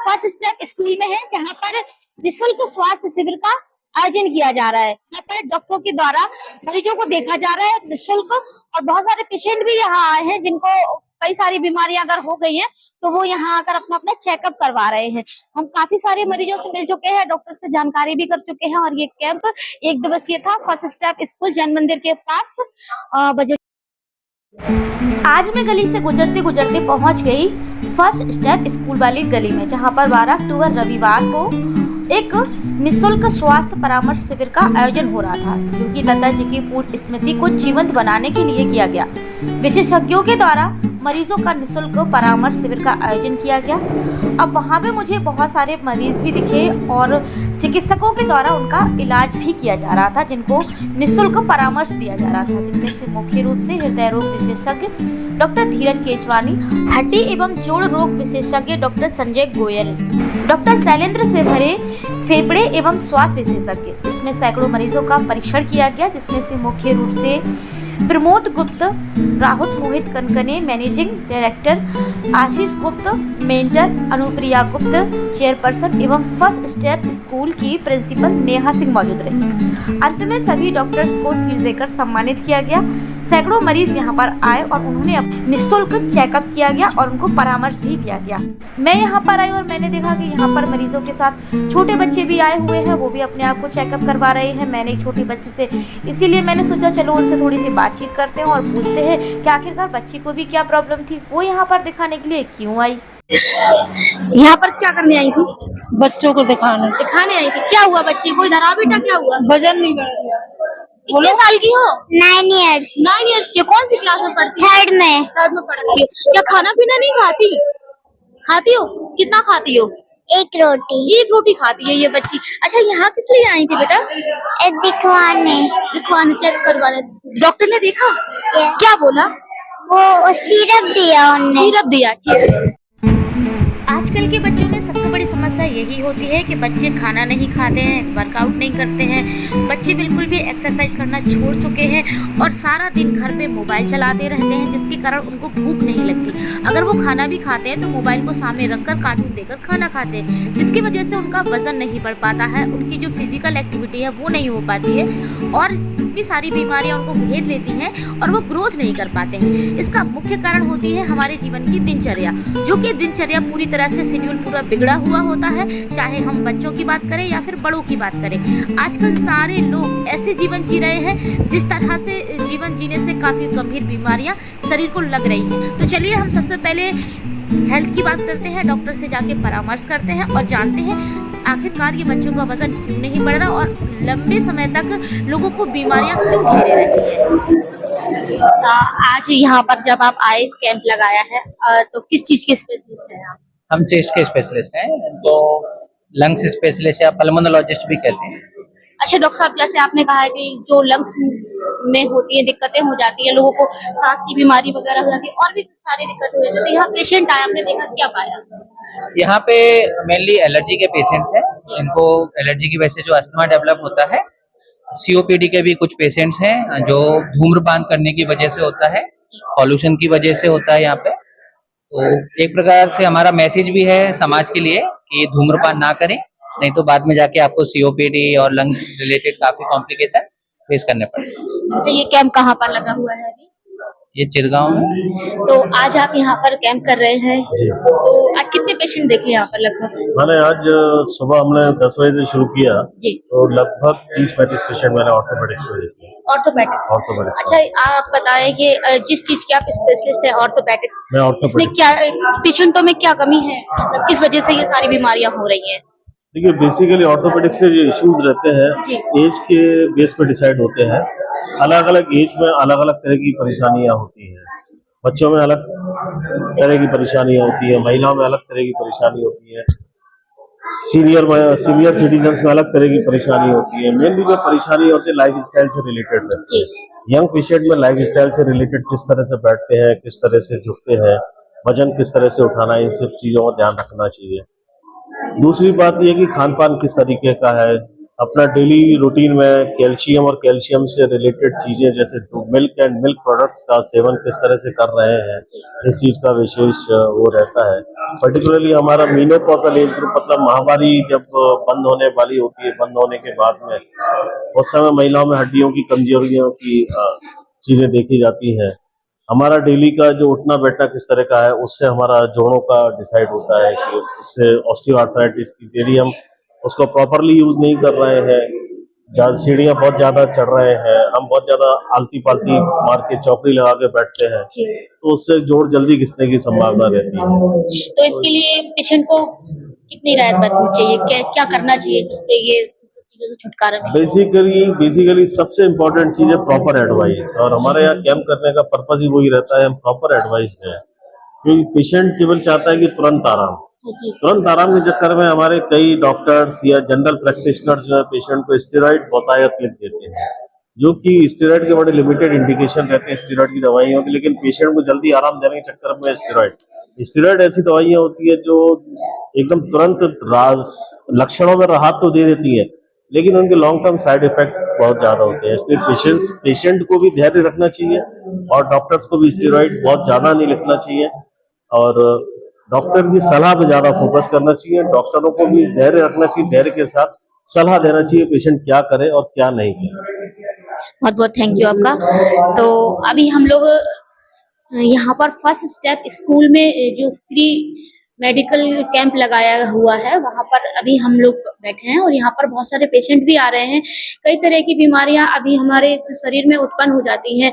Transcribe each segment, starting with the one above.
First step school में है, जहाँ पर निःशुल्क स्वास्थ्य शिविर का आयोजन किया जा रहा है। यहाँ पर डॉक्टरों के द्वारा मरीजों को देखा जा रहा है निःशुल्क, और बहुत सारे पेशेंट भी यहाँ आए हैं जिनको कई सारी बीमारियां अगर हो गई हैं तो वो यहाँ आकर अपना अपना चेकअप करवा रहे हैं। हम काफी सारे मरीजों से मिल चुके हैं, डॉक्टर से जानकारी भी कर चुके हैं, और ये कैंप 1 दिवसीय था फर्स्ट स्टेप स्कूल जैन मंदिर के पास बजे। आज मैं गली से गुजरते गुजरते पहुंच गई फर्स्ट स्टेप स्कूल वाली गली में, जहां पर 12 अक्टूबर रविवार को एक निःशुल्क स्वास्थ्य परामर्श शिविर का आयोजन हो रहा था, जो कि दत्ता जी की पूर्ण स्मृति को जीवंत बनाने के लिए किया गया। विशेषज्ञों के द्वारा मरीजों का निःशुल्क परामर्श शिविर का आयोजन किया गया। अब वहां पे मुझे बहुत सारे मरीज भी दिखे और चिकित्सकों के द्वारा उनका इलाज भी किया जा रहा था, जिनको निःशुल्क परामर्श दिया जा रहा था, जिनमें से मुख्य रूप से हृदय रोग विशेषज्ञ डॉक्टर धीरज केशवानी, हड्डी एवं जोड़ रोग विशेषज्ञ डॉक्टर संजय गोयल, डॉक्टर शैलेंद्र से भरे फेफड़े एवं श्वास विशेषज्ञ। इसमें सैकड़ों मरीजों का परीक्षण किया गया, जिसमें से मुख्य रूप से प्रमोद गुप्त, राहुल मोहित कनकने मैनेजिंग डायरेक्टर, आशीष गुप्त मेंटर, अनुप्रिया गुप्त चेयरपर्सन एवं फर्स्ट स्टेप स्कूल की प्रिंसिपल नेहा सिंह मौजूद रही। अंत में सभी डॉक्टर्स को शील्ड देकर सम्मानित किया गया। सैकड़ों मरीज यहाँ पर आए और उन्होंने निःशुल्क चेकअप किया गया और उनको परामर्श भी दिया गया। मैं यहाँ पर आई और मैंने देखा कि यहाँ पर मरीजों के साथ छोटे बच्चे भी आए हुए हैं, वो भी अपने आप को चेकअप करवा रहे हैं। मैंने एक छोटी बच्ची से, इसीलिए मैंने सोचा चलो उनसे थोड़ी सी बातचीत करते हैं और पूछते हैं कि आखिरकार बच्ची को भी क्या प्रॉब्लम थी, वो यहाँ पर दिखाने के लिए क्यों आई। यहाँ पर क्या करने आई थी? बच्चों को दिखाने आई थी। क्या हुआ बच्ची को? इधर आ बेटा, क्या हुआ? वजन नहीं बढ़ गया। कितने साल की हो? 9 इयर्स। 9 इयर्स की। कौन सी क्लास में पढ़ती? थर्ड में पढ़ती हो। क्या खाना पीना नहीं खाती? खाती हो? कितना खाती हो? एक रोटी। एक रोटी खाती है ये बच्ची। अच्छा, यहाँ किस लिए आई थी बेटा? दिखवाने चेक करवाने। डॉक्टर ने देखा? क्या बोला? वो सिरप दिया उन्होंने। सिरप दिया, ठीक है। आजकल के बच्चों में सबसे बड़ी समस्या यही होती है कि बच्चे खाना नहीं खाते हैं, वर्कआउट नहीं करते हैं, बच्चे बिल्कुल भी एक्सरसाइज करना छोड़ चुके हैं और सारा दिन घर पे मोबाइल चलाते रहते हैं, जिसके कारण उनको भूख नहीं लगती। अगर वो खाना भी खाते हैं तो मोबाइल को सामने रखकर कार्टून देखकर खाना खाते हैं, जिसकी वजह से उनका वजन नहीं बढ़ पाता है, उनकी जो फिजिकल एक्टिविटी है वो नहीं हो पाती है और इतनी सारी बीमारियां उनको घेर लेती हैं और वो ग्रोथ नहीं कर पाते हैं। इसका मुख्य कारण होती है हमारे जीवन की दिनचर्या, जो कि दिनचर्या पूरी तरह से शेड्यूल पूरा बिगड़ा हुआ होता है, चाहे हम बच्चों की बात करें या फिर बड़ों की बात करें। आजकल सारे लोग ऐसे जीवन जी रहे हैं जिस तरह से जीवन जीने से काफ़ी गंभीर बीमारियां शरीर को लग रही हैं। तो चलिए हम सबसे पहले हेल्थ की बात करते हैं, डॉक्टर से जाके परामर्श करते हैं और जानते हैं आखिरकार ये बच्चों का वजन क्यों नहीं बढ़ रहा और लंबे समय तक लोगों को बीमारियां क्यों घेरे रहती हैं। आज यहाँ पर जब आप आए, कैंप लगाया है, तो किस चीज के स्पेशलिस्ट हैं आप? हम चेस्ट के स्पेशलिस्ट हैं, तो लंग्स स्पेशलिस्ट या पल्मोनोलॉजिस्ट भी कहते हैं। अच्छा डॉक्टर साहब, जैसे आपने कहा है कि जो लंग्स में होती है दिक्कतें हो जाती है, लोगों को सांस की बीमारी वगैरह हो जाती है और भी सारी दिक्कत हो जाती है, यहाँ पेशेंट आया, आपने देखा, क्या पाया? यहाँ पे मेनली एलर्जी के पेशेंट्स हैं, इनको एलर्जी की वजह से जो अस्थमा डेवलप होता है, सीओपीडी के भी कुछ पेशेंट्स हैं जो धूम्रपान करने की वजह से होता है, पॉल्यूशन की वजह से होता है यहाँ पे। तो एक प्रकार से हमारा मैसेज भी है समाज के लिए कि धूम्रपान ना करें, नहीं तो बाद में जाके आपको सीओपीडी और लंग्स रिलेटेड काफी कॉम्प्लिकेशन फेस करने पड़ेंगे। अच्छा, ये कैंप कहाँ पर लगा हुआ है अभी? ये चिरगांव में। तो आज आप यहाँ पर कैंप कर रहे हैं, तो आज कितने पेशेंट देखे यहाँ पर लगभग? मैंने आज सुबह हमने 10 बजे से शुरू किया जी, तो लगभग 30-35 पेशेंट मैंने ऑर्थोपेडिक्स में देखे। ऑर्थोपेडिक्स। अच्छा, आप बताएं कि जिस चीज के आप स्पेशलिस्ट है ऑर्थोपेडिक्स, इसमें क्या पेशेंटों में क्या कमी है, मतलब किस वजह से ये सारी बीमारियां हो रही हैं? देखिए, बेसिकली ऑर्थोपेडिक्स के जो इश्यूज रहते हैं एज के बेस पे डिसाइड होते हैं। अलग अलग एज में अलग अलग तरह की परेशानियां होती हैं। बच्चों में अलग तरह की परेशानियां होती है, महिलाओं में अलग तरह की परेशानी होती है, सीनियर सिटीजन्स में अलग तरह की परेशानी होती है। मेनली जो परेशानी होती है लाइफ स्टाइल से रिलेटेड रहती है। यंग पेशेंट में लाइफ स्टाइल से रिलेटेड किस तरह से बैठते हैं, किस तरह से झुकते हैं, वजन किस तरह से उठाना है, इन सब चीजों का ध्यान रखना चाहिए। दूसरी बात यह कि खान पान किस तरीके का है, अपना डेली रूटीन में कैल्शियम और कैल्शियम से रिलेटेड चीजें जैसे मिल्क एंड मिल्क प्रोडक्ट्स का सेवन किस तरह से कर रहे हैं, इस चीज का विशेष वो रहता है। पर्टिकुलरली हमारा मीनोपॉजल एज ग्रुप, मतलब महावारी जब बंद होने वाली होती है, बंद होने के बाद में उस समय महिलाओं में हड्डियों की कमजोरियों की चीजें देखी जाती हैं। हमारा डेली का जो उठना बैठना किस तरह का है, उससे हमारा जोड़ों का डिसाइड होता है कि उससे ऑस्टियोआर्थराइटिस की यदि हम उसको प्रॉपरली यूज नहीं कर रहे हैं, सीढ़ियाँ बहुत ज्यादा चढ़ रहे हैं, हम बहुत ज्यादा आलती पालती मार के चौकड़ी लगा के बैठते हैं, तो उससे जोड़ जल्दी घिसने की संभावना रहती है। तो इसके लिए पेशेंट को कितनी राहत बरतनी चाहिए, क्या करना चाहिए जिससे ये सब चीजों से छुटकारा मिले? बेसिकली सबसे इम्पोर्टेंट चीज है प्रॉपर एडवाइस, और हमारे यहाँ कैंप करने का पर्पज ही वही रहता है, हम प्रॉपर एडवाइस दें। क्योंकि पेशेंट केवल चाहता है कि तुरंत आराम के चक्कर में हमारे कई डॉक्टर्स या जनरल प्रैक्टिशनर्स जो है पेशेंट को स्टेरॉइड बहुतायत लिख देते हैं, जो कि स्टेरॉइड के बड़े लिमिटेड इंडिकेशन रहते हैं स्टेरॉइड की दवाइयों के, लेकिन पेशेंट को जल्दी आराम देने के चक्कर में स्टेरॉइड ऐसी दवाइयां होती है जो एकदम तुरंत लक्षणों में राहत तो दे देती है, लेकिन उनके लॉन्ग टर्म साइड इफेक्ट बहुत ज्यादा होते हैं। इसलिए पेशेंट को भी धैर्य रखना चाहिए और डॉक्टर्स को भी स्टेरॉइड बहुत ज्यादा नहीं लिखना चाहिए, और डॉक्टर की सलाह पे ज्यादा फोकस करना चाहिए। डॉक्टरों को भी धैर्य रखना चाहिए, धैर्य के साथ सलाह देना चाहिए पेशेंट क्या करे और क्या नहीं करे। बहुत बहुत थैंक यू आपका। तो अभी हम लोग यहाँ पर फर्स्ट स्टेप स्कूल में जो फ्री मेडिकल कैंप लगाया हुआ है वहाँ पर अभी हम लोग बैठे हैं, और यहाँ पर बहुत सारे पेशेंट भी आ रहे हैं। कई तरह की बीमारियां अभी हमारे शरीर में उत्पन्न हो जाती हैं।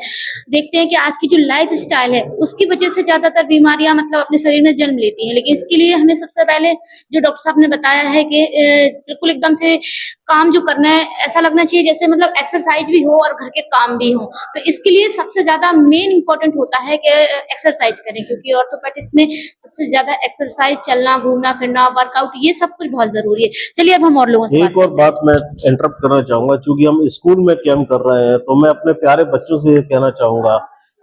देखते हैं कि आज की जो लाइफ स्टाइल है उसकी वजह से ज्यादातर बीमारियां मतलब अपने शरीर में जन्म लेती हैं, लेकिन इसके लिए हमें सबसे पहले जो डॉक्टर साहब ने बताया है कि बिल्कुल एकदम से काम जो करना है ऐसा लगना चाहिए जैसे मतलब एक्सरसाइज भी हो और घर के काम भी हो। तो इसके लिए सबसे ज्यादा मेन इंपॉर्टेंट होता है कि एक्सरसाइज करें, क्योंकि ऑर्थोपेडिक्स में सबसे ज्यादा एक्सरसाइज, चलना घूमना फिरना, वर्कआउट, ये सब कुछ बहुत जरूरी है। चलिए अब हम और लोगों से एक और बात मैं इंटरप्ट करना चाहूंगा, चूंकि हम स्कूल में कैंप कर रहे हैं तो मैं अपने प्यारे बच्चों से ये कहना चाहूंगा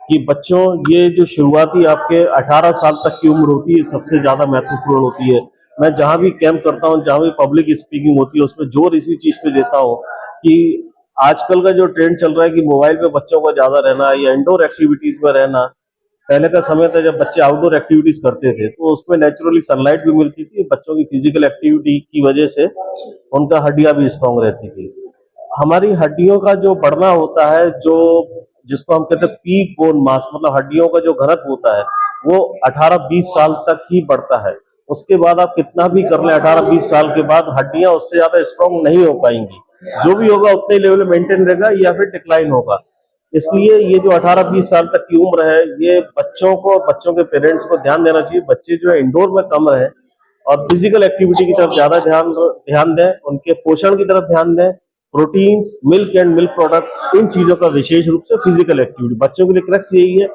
कि बच्चों, ये जो शुरुआती आपके 18 साल तक की उम्र होती है सबसे ज्यादा महत्वपूर्ण होती है। मैं जहां भी कैंप करता हूं, जहां भी पब्लिक स्पीकिंग होती है, उसमें जोर इसी चीज पे देता हूं कि आजकल का जो ट्रेंड चल रहा है कि मोबाइल पे बच्चों का ज्यादा रहना या इंडोर एक्टिविटीज में रहना, पहले का समय था जब बच्चे आउटडोर एक्टिविटीज करते थे तो उसमें नेचुरली सनलाइट भी मिलती थी, बच्चों की फिजिकल एक्टिविटी की वजह से उनका हड्डियां भी स्ट्रॉन्ग रहती थी। हमारी हड्डियों का जो बढ़ना होता है, जो जिसको हम कहते हैं पीक बोन मास, मतलब हड्डियों का जो घनत्व होता है वो 18-20 साल तक ही बढ़ता है। उसके बाद आप कितना भी कर लें 18-20 साल के बाद हड्डियां उससे ज्यादा स्ट्रॉन्ग नहीं हो पाएंगी, जो भी होगा उतने लेवल में मेंटेन रहेगा या फिर डिक्लाइन होगा। इसलिए ये जो 18-20 साल तक की उम्र है, ये बच्चों के पेरेंट्स को ध्यान देना चाहिए। बच्चे जो है इंडोर में कम रहे और फिजिकल एक्टिविटी की तरफ ज्यादा ध्यान दें, उनके पोषण की तरफ ध्यान दें। Proteins, milk and milk products, इन चीजों का विशेष रूप से फिजिकल एक्टिविटी बच्चों के लिए क्रक्स यही है।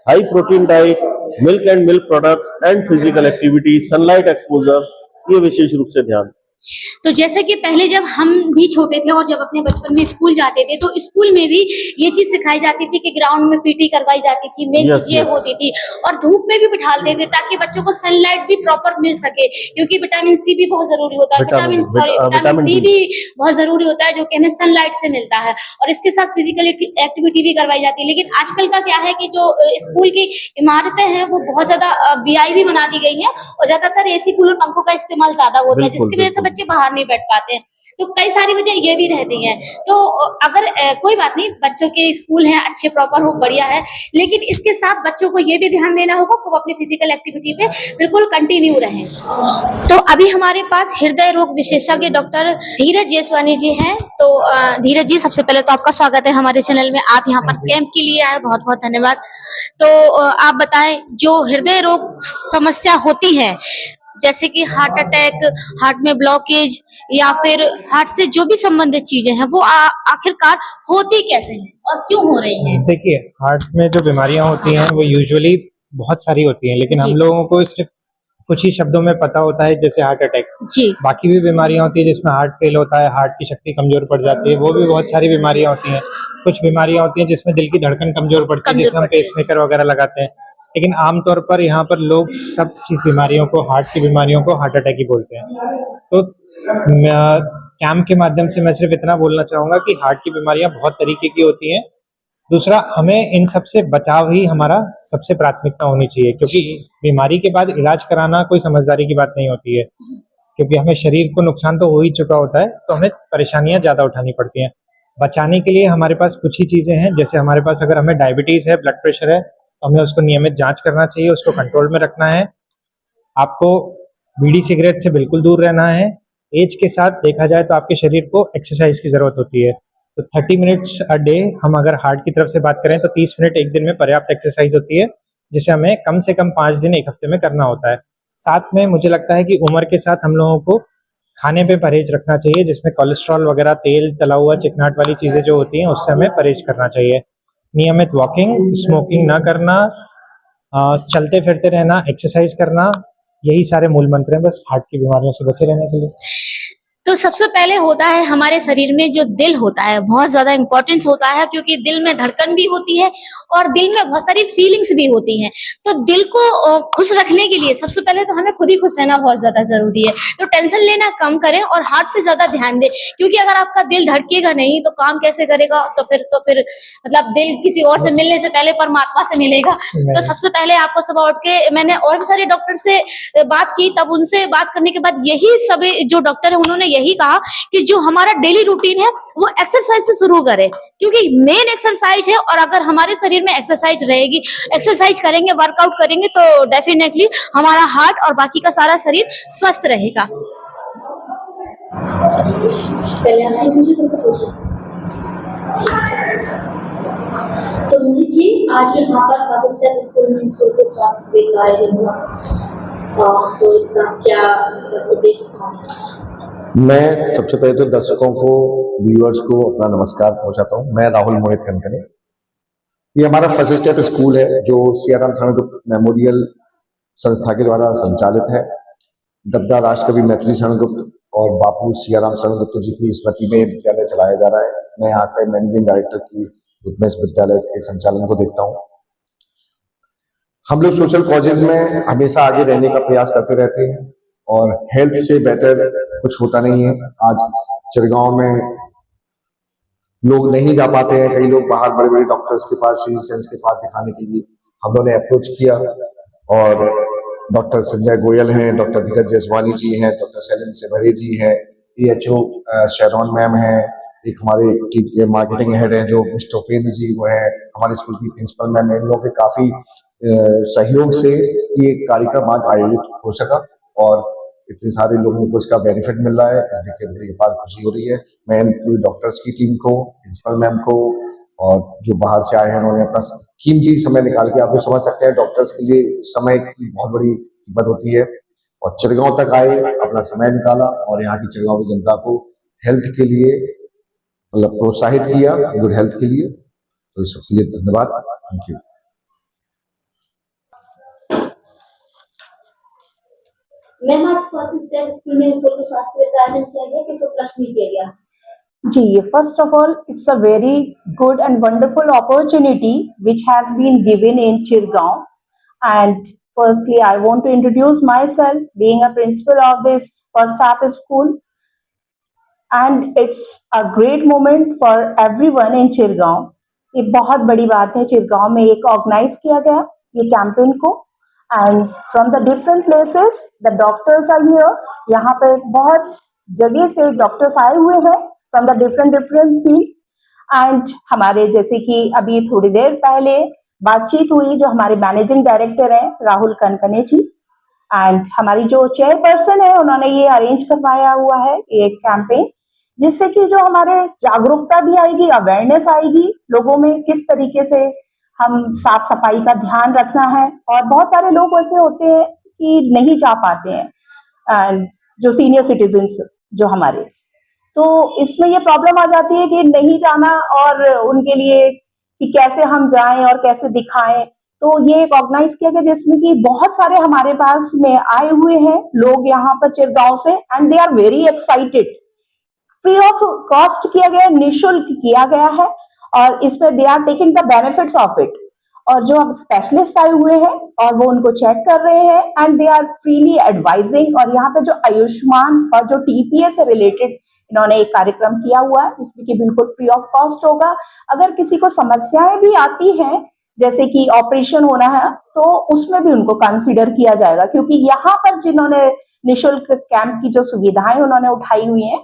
High protein diet, milk and milk products and physical activity, sunlight exposure, ये विशेष रूप से ध्यान। तो जैसे कि पहले जब हम भी छोटे थे और जब अपने बचपन में स्कूल जाते थे तो स्कूल में भी ये चीज सिखाई जाती थी कि ग्राउंड में पीटी करवाई जाती थी, मेन चीज ये होती थी, और धूप में भी बिठाते थे ताकि बच्चों को सनलाइट भी प्रॉपर मिल सके, क्योंकि विटामिन सी भी बहुत जरूरी होता है, विटामिन डी भी बहुत जरूरी होता है जो कि हमें सनलाइट से मिलता है, और इसके साथ फिजिकल एक्टिविटी भी करवाई जाती है। लेकिन आजकल का क्या है कि जो स्कूल की इमारतें हैं वो बहुत ज्यादा बीआई भी बना दी गई है और ज्यादातर एसी कूलर पंखों का इस्तेमाल ज्यादा होता है, जिसकी वजह से बच्चे बाहर नहीं बैठ पाते हैं। तो कई सारी वजह ये भी रहती हैं। तो अगर कोई बात नहीं, बच्चों के स्कूल हैं अच्छे, प्रॉपर हो, बढ़िया है, लेकिन इसके साथ बच्चों को ये भी ध्यान देना होगा कि वो अपनी फिजिकल एक्टिविटी पे बिल्कुल कंटिन्यू रहें। तो अभी हमारे पास हृदय रोग विशेषज्ञ डॉक्टर धीरज जेसवानी जी हैं। तो धीरज जी, सबसे पहले तो आपका स्वागत है हमारे चैनल में। आप यहाँ पर कैंप के लिए आए, बहुत बहुत धन्यवाद। तो आप बताएं, जो हृदय रोग समस्या होती है जैसे कि हार्ट अटैक, हार्ट में ब्लॉकेज या फिर हार्ट से जो भी संबंधित चीजें हैं, वो आखिरकार होती कैसे हैं और क्यों हो रही हैं? देखिए, हार्ट में जो बीमारियां होती हैं वो यूजुअली बहुत सारी होती हैं, लेकिन हम लोगों को सिर्फ कुछ ही शब्दों में पता होता है, जैसे हार्ट अटैक। जी। बाकी भी बीमारियां होती है जिसमें हार्ट फेल होता है, हार्ट की शक्ति कमजोर पड़ जाती है, वो भी बहुत सारी बीमारियां होती हैं। कुछ बीमारियां होती हैं जिसमें दिल की धड़कन कमजोर पड़ती है, जिसमें हम पेसमेकर वगैरह लगाते हैं। लेकिन आमतौर पर यहाँ पर लोग सब चीज बीमारियों को, हार्ट की बीमारियों को हार्ट अटैक ही बोलते हैं। तो कैंप के माध्यम से मैं सिर्फ इतना बोलना चाहूँगा कि हार्ट की बीमारियां बहुत तरीके की होती हैं। दूसरा, हमें इन सब से बचाव ही हमारा सबसे प्राथमिकता होनी चाहिए, क्योंकि बीमारी के बाद इलाज कराना कोई समझदारी की बात नहीं होती है, क्योंकि हमें शरीर को नुकसान तो हो ही चुका होता है, तो हमें परेशानियां ज़्यादा उठानी पड़ती हैं। बचाने के लिए हमारे पास कुछ ही चीज़ें हैं, जैसे हमारे पास अगर हमें डायबिटीज़ है, ब्लड प्रेशर है, तो हमें उसको नियमित जांच करना चाहिए, उसको कंट्रोल में रखना है। आपको बीड़ी सिगरेट से बिल्कुल दूर रहना है। एज के साथ देखा जाए तो आपके शरीर को एक्सरसाइज की ज़रूरत होती है, तो 30 मिनट्स अ डे, हम अगर हार्ट की तरफ से बात करें तो 30 मिनट एक दिन में पर्याप्त एक्सरसाइज होती है, जिसे हमें कम से कम 5 दिन एक हफ्ते में करना होता है। साथ में मुझे लगता है कि उम्र के साथ हम लोगों को खाने पे परहेज रखना चाहिए, जिसमें कोलेस्ट्रॉल वगैरह, तेल तला हुआ, चिकनाट वाली चीज़ें जो होती हैं उससे हमें परहेज करना चाहिए। नियमित वॉकिंग, स्मोकिंग ना करना, चलते फिरते रहना, एक्सरसाइज करना, यही सारे मूल मंत्र हैं बस हार्ट की बीमारियों से बचे रहने के लिए। तो सबसे पहले होता है हमारे शरीर में जो दिल होता है, बहुत ज्यादा इंपॉर्टेंस होता है, क्योंकि दिल में धड़कन भी होती है और दिल में बहुत सारी फीलिंग्स भी होती हैं। तो दिल को खुश रखने के लिए सबसे पहले तो हमें खुद ही खुश रहना बहुत ज्यादा जरूरी है। तो टेंशन लेना कम करें और हार्ट पे ज्यादा ध्यान दें, क्योंकि अगर आपका दिल धड़केगा नहीं तो काम कैसे करेगा? तो फिर मतलब दिल किसी और से मिलने से पहले परमात्मा से मिलेगा। तो सबसे पहले आपको सुबह उठ के, मैंने और भी सारे डॉक्टर से बात की, तब उनसे बात करने के बाद यही सभी जो डॉक्टर है उन्होंने यही कहा कि जो हमारा डेली रूटीन है वो एक्सरसाइज से शुरू करें, क्योंकि मेन एक्सरसाइज है। और अगर हमारे शरीर में एक्सरसाइज रहेगी, एक्सरसाइज करेंगे, वर्कआउट करेंगे, तो डेफिनेटली हमारा हार्ट और बाकी का सारा शरीर स्वस्थ रहेगा। पहले आपसे मुझे कैसे पूछा? तो मोहित जी, आज यहाँ पर फर्स्ट स्टेप स्कूल में निःशुल्क स्वास्थ्य शिविर का आयोजन हुआ, तो इसका क्या उद्देश्य था? मैं सबसे पहले तो दर्शकों को, व्यूअर्स को अपना नमस्कार पहुंचाता हूं। मैं राहुल मोहित कनकने। ये हमारा फर्स्ट स्टेप स्कूल है जो सियाराम शरणगुप्त मेमोरियल संस्था के द्वारा संचालित है। गद्दा राष्ट्रकवि मैथिली शरणगुप्त और बापू सियाराम शरणगुप्त जी की स्मृति में विद्यालय चलाया जा रहा है। मैं यहाँ पे मैनेजिंग डायरेक्टर की रूप में इस विद्यालय के संचालन को देखता हूँ। हम लोग सोशल कॉजेज में हमेशा आगे रहने का प्रयास करते रहते हैं और हेल्थ से बेटर कुछ होता नहीं है। आज चिरगांव में लोग नहीं जा पाते हैं, कई लोग बाहर बड़े बड़े डॉक्टर्स के पास, फिजिशियंस के पास दिखाने के लिए हम लोगों ने अप्रोच किया और डॉक्टर संजय गोयल हैं, डॉक्टर धीरज जसवानी जी हैं, डॉक्टर शैलेंद्र सेवरे जी हैं, EHO शेरॉन मैम हैं, एक हमारे मार्केटिंग हेड हैं जो मिस्टर उपेंद्र जी वो हैं, हमारे स्कूल की प्रिंसिपल मैम है। इन लोगों के काफी सहयोग से ये कार्यक्रम आज आयोजित हो सका और इतने सारे लोगों को इसका बेनिफिट मिल रहा है, देख के मुझे बहुत खुशी हो रही है। मैं पूरी डॉक्टर्स की टीम को, प्रिंसिपल मैम को और जो बाहर से आए हैं उन्होंने अपना कीमती समय निकाल के, आप लोग समझ सकते हैं डॉक्टर्स के लिए समय की बहुत बड़ी कीमत होती है, और चिरगांव तक आए, अपना समय निकाला और यहाँ की चिरगांव की जनता को हेल्थ के लिए मतलब प्रोत्साहित किया, गुड हेल्थ के लिए। तो इस सबके लिए धन्यवाद, थैंक यू। मैम, आज फर्स्ट स्टेप स्कूल में निःशुल्क स्वास्थ्य शिविर का आयोजन किया गया, किस उपलक्ष्य में किया गया? जी, first of all, it's a very good and wonderful opportunity which has been given in Chirgaon. And firstly, I want to introduce myself, being a principal of this first step school. And it's a great moment for everyone in Chirgaon. ये बहुत बड़ी बात है, चिरगांव में एक organise किया गया ये कैंपेन को, and from the different places the doctors are here. यहाँ पे बहुत जगह से डॉक्टर्स आए हुए हैं from the different field. And हमारे जैसे कि अभी थोड़ी देर पहले बातचीत हुई, जो हमारे मैनेजिंग डायरेक्टर हैं राहुल कनकने जी, एंड हमारी जो चेयरपर्सन है उन्होंने ये अरेंज करवाया हुआ है एक कैंपेन, जिससे कि जो हमारे जागरूकता भी आएगी, अवेयरनेस आएगी लोगों में, किस तरीके से हम साफ सफाई का ध्यान रखना है। और बहुत सारे लोग ऐसे होते हैं कि नहीं जा पाते हैं, जो सीनियर सिटीजन्स जो हमारे, तो इसमें ये प्रॉब्लम आ जाती है कि नहीं जाना, और उनके लिए कि कैसे हम जाएं और कैसे दिखाएं। तो ये एक ऑर्गेनाइज किया गया जिसमें कि बहुत सारे हमारे पास में आए हुए हैं लोग यहाँ पर चिरगांव से, and they are very excited. Free of cost किया गया, निःशुल्क किया गया है, और इसमें they are taking the benefits of it. और जो अब स्पेशलिस्ट आए हुए हैं और वो उनको चेक कर रहे हैं, and they are freely advising. और यहाँ पे जो आयुष्मान और जो TPA से रिलेटेड इन्होंने एक कार्यक्रम किया हुआ है जिसमें कि बिल्कुल फ्री ऑफ कॉस्ट होगा। अगर किसी को समस्याएं भी आती हैं जैसे कि ऑपरेशन होना है तो उसमें भी उनको कंसीडर किया जाएगा, क्योंकि यहाँ पर जिन्होंने निशुल्क कैंप की जो सुविधाएं उन्होंने उठाई हुई हैं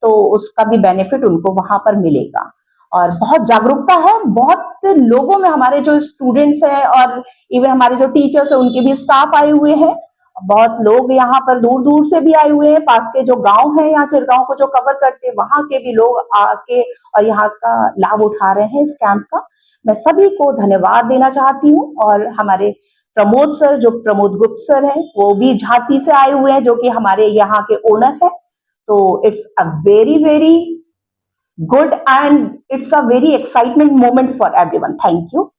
तो उसका भी बेनिफिट उनको वहां पर मिलेगा। और बहुत जागरूकता है, बहुत लोगों में, हमारे जो स्टूडेंट्स हैं और इवन हमारे जो टीचर्स हैं उनके भी स्टाफ आए हुए हैं, बहुत लोग यहाँ पर दूर दूर से भी आए हुए हैं। पास के जो गांव हैं यहाँ चिरगांव को जो कवर करते हैं वहां के भी लोग आके और यहाँ का लाभ उठा रहे हैं इस कैंप का। मैं सभी को धन्यवाद देना चाहती हूँ। और हमारे प्रमोद सर, जो प्रमोद गुप्त सर हैं, वो भी झांसी से आए हुए हैं, जो कि हमारे यहाँ के ओनर है। तो it's a very very good and it's a very excitement moment for everyone. Thank you.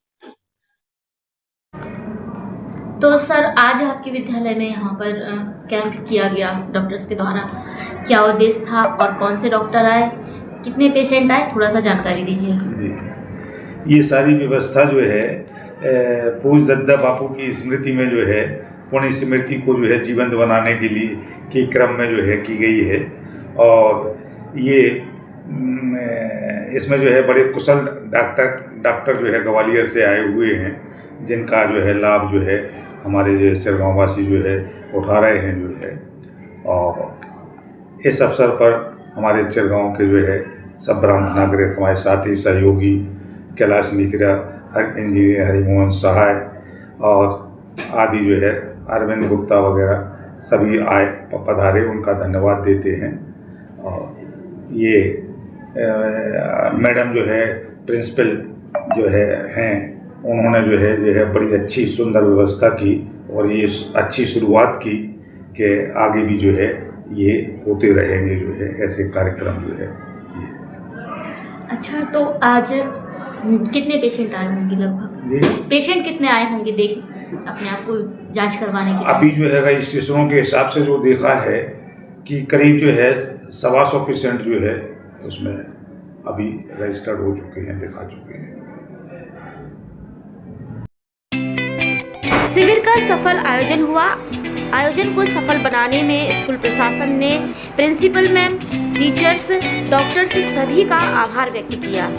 तो सर, आज आपके विद्यालय में यहाँ पर कैंप किया गया डॉक्टर्स के द्वारा, क्या उद्देश्य था और कौन से डॉक्टर आए, कितने पेशेंट आए, थोड़ा सा जानकारी दीजिए। जी, ये सारी व्यवस्था जो है पूज्य दद्दा बापू की स्मृति में जो है पुण्य स्मृति को जो है जीवंत बनाने के लिए के क्रम में जो है की गई है। और ये इसमें जो है बड़े कुशल डॉक्टर जो है ग्वालियर से आए हुए हैं, जिनका जो है लाभ जो है हमारे जो चिरगांव वासी जो है उठा रहे हैं जो है। और इस अवसर पर हमारे चिरगांव के जो है सब भ्रांत नागरिक, हमारे साथी सहयोगी कैलाश निकरा, इंजीनियर हरिमोहन सहाय और आदि जो है अरविंद गुप्ता वगैरह सभी आए पधारे, उनका धन्यवाद देते हैं। और ये मैडम जो है प्रिंसिपल जो है हैं, उन्होंने जो है बड़ी अच्छी सुंदर व्यवस्था की और ये अच्छी शुरुआत की कि आगे भी जो है ये होते रहेंगे जो है ऐसे कार्यक्रम जो है ये। अच्छा, तो आज कितने पेशेंट आए होंगे लगभग? पेशेंट कितने आए होंगे देख अपने आप को जांच करवाने के? अभी जो है रजिस्ट्रेशनों के हिसाब से जो देखा है कि करीब जो है 125 पेशेंट जो है उसमें अभी रजिस्टर्ड हो चुके हैं, दिखा चुके हैं। शिविर का सफल आयोजन हुआ। आयोजन को सफल बनाने में स्कूल प्रशासन ने प्रिंसिपल मैम, टीचर्स, डॉक्टर्स सभी का आभार व्यक्त किया।